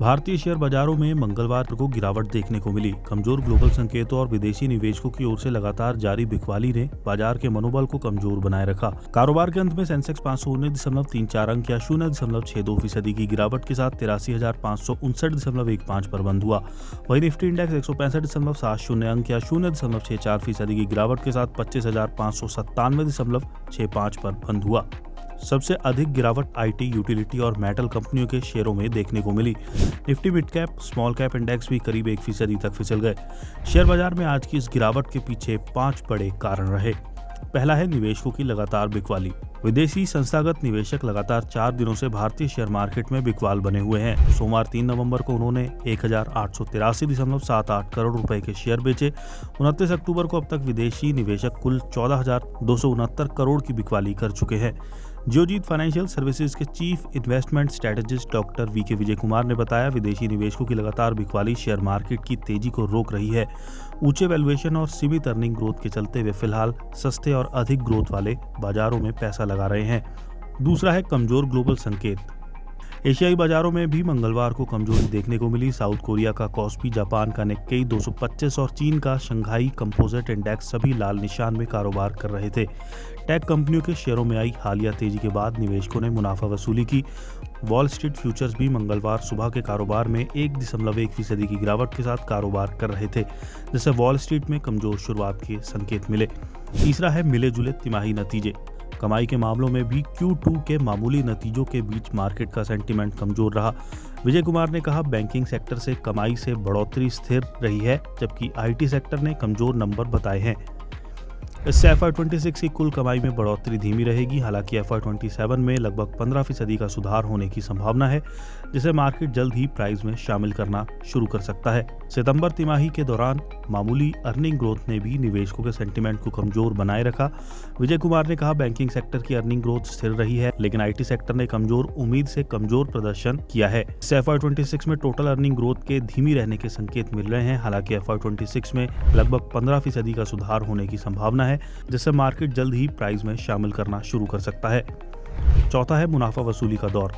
भारतीय शेयर बाजारों में मंगलवार को गिरावट देखने को मिली। कमजोर ग्लोबल संकेतों और विदेशी निवेशकों की ओर से लगातार जारी बिकवाली ने बाजार के मनोबल को कमजोर बनाए रखा। कारोबार के अंत में सेंसेक्स 519.34 अंक या 0.62% की गिरावट के साथ 83,559.15 पर बंद हुआ। वहीं निफ्टी इंडेक्स 165.70 अंक या 0.64% की गिरावट के साथ 25,597.65 पर बंद हुआ। सबसे अधिक गिरावट आईटी, यूटिलिटी और मेटल कंपनियों के शेयरों में देखने को मिली। Nifty mid cap, small cap index भी करीब 1% तक फिसल गए। शेयर बाजार में आज की इस गिरावट के पीछे 5 बड़े कारण रहे। पहला है निवेशकों की लगातार बिकवाली। विदेशी संस्थागत निवेशक लगातार 4 दिनों से भारतीय शेयर मार्केट में बिकवाल बने हुए हैं। सोमवार 3 नवंबर को उन्होंने 1,883.78 करोड़ रुपए के शेयर बेचे। 29 अक्टूबर को अब तक विदेशी निवेशक कुल 14,269 करोड़ की बिकवाली कर चुके हैं। जियोजीत फाइनेंशियल सर्विसेज के chief investment strategist doctor V K Vijay Kumar ने बताया, विदेशी निवेशकों की लगातार बिकवाली शेयर मार्केट की तेजी को रोक रही है। ऊंचे वैल्यूएशन और सीमित अर्निंग ग्रोथ के चलते वे फिलहाल सस्ते और अधिक ग्रोथ वाले बाजारों में पैसा लगा रहे हैं। दूसरा है कमजोर ग्लोबल संकेत। एशियाई बाजारों में भी मंगलवार को कमजोरी देखने को मिली। साउथ कोरिया का कॉस्पी, जापान का निक्केई 225 और चीन का शंघाई कंपोजिट इंडेक्स सभी लाल निशान में कारोबार कर रहे थे। टेक कंपनियों के शेयरों में आई हालिया तेजी के बाद निवेशकों ने मुनाफा वसूली की। वॉल स्ट्रीट फ्यूचर्स भी मंगलवार सुबह के कारोबार में 1.1% की गिरावट के साथ कारोबार कर रहे थे, जिससे वॉल स्ट्रीट में कमजोर शुरुआत के संकेत मिले। तीसरा है मिले जुले तिमाही नतीजे। कमाई के मामलों में भी Q2 के मामूली नतीजों के बीच मार्केट का सेंटीमेंट कमजोर रहा। विजय कुमार ने कहा, बैंकिंग सेक्टर से कमाई से बढ़ोतरी स्थिर रही है, जबकि आईटी सेक्टर ने कमजोर नंबर बताए हैं। इससे FY26 की कुल कमाई में बढ़ोतरी धीमी रहेगी। हालांकि FY27 में लगभग 15% का सुधार होने की संभावना है, जिसे मार्केट जल्द ही प्राइस में शामिल करना शुरू कर सकता है। सितंबर तिमाही के दौरान मामूली अर्निंग ग्रोथ ने भी निवेशकों के सेंटीमेंट को कमजोर बनाए रखा। विजय कुमार ने कहा, बैंकिंग सेक्टर की अर्निंग ग्रोथ स्थिर रही है, लेकिन आईटी सेक्टर ने कमजोर उम्मीद से कमजोर प्रदर्शन किया है। इससे FY26 में टोटल अर्निंग ग्रोथ के धीमी रहने के संकेत मिल रहे हैं। हालांकि FY26 में लगभग 15% का सुधार होने की संभावना है, जिससे मार्केट जल्द ही प्राइस में शामिल करना शुरू कर सकता है। चौथा है मुनाफा वसूली का दौर।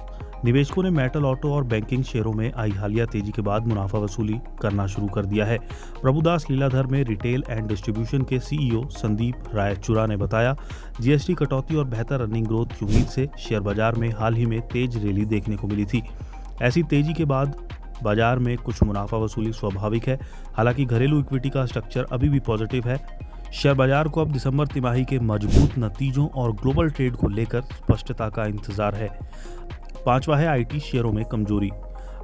निवेशकों ने मेटल, ऑटो और बैंकिंग शेयरों में आई हालिया तेजी के बाद मुनाफा वसूली करना शुरू कर दिया है। प्रभुदास लीलाधर में रिटेल एंड डिस्ट्रीब्यूशन के CEO संदीप रायचुरा ने बताया, जीएसटी कटौती और बेहतर अर्निंग ग्रोथ की उम्मीद से शेयर बाजार में हाल ही में तेज रैली देखने को मिली थी। ऐसी तेजी के बाद बाजार में कुछ मुनाफा वसूली स्वाभाविक है। हालांकि घरेलू इक्विटी का स्ट्रक्चर अभी भी पॉजिटिव है। शेयर बाजार को अब दिसंबर तिमाही के मजबूत नतीजों और ग्लोबल ट्रेड को लेकर स्पष्टता का इंतजार है। पांचवा है आईटी शेयरों में कमजोरी।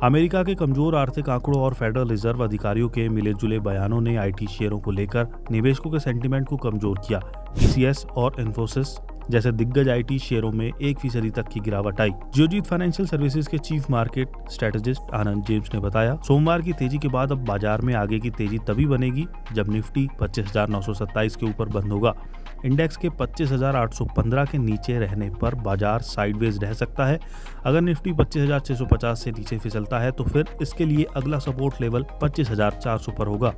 अमेरिका के कमजोर आर्थिक आंकड़ों और फेडरल रिजर्व अधिकारियों के मिले जुले बयानों ने आईटी शेयरों को लेकर निवेशकों के सेंटीमेंट को कमजोर किया। TCS और इन्फोसिस जैसे दिग्गज आईटी शेयरों में 1% तक की गिरावट आई। जियोजीत फाइनेंशियल सर्विसेज के चीफ मार्केट स्ट्रेटेजिस्ट आनंद जेम्स ने बताया, सोमवार की तेजी के बाद अब बाजार में आगे की तेजी तभी बनेगी जब निफ्टी 25,927 के ऊपर बंद होगा। इंडेक्स के 25,815 के नीचे रहने पर बाजार साइडवेज रह सकता है। अगर निफ्टी 25,650 से नीचे फिसलता है तो फिर इसके लिए अगला सपोर्ट लेवल 25,400 पर होगा।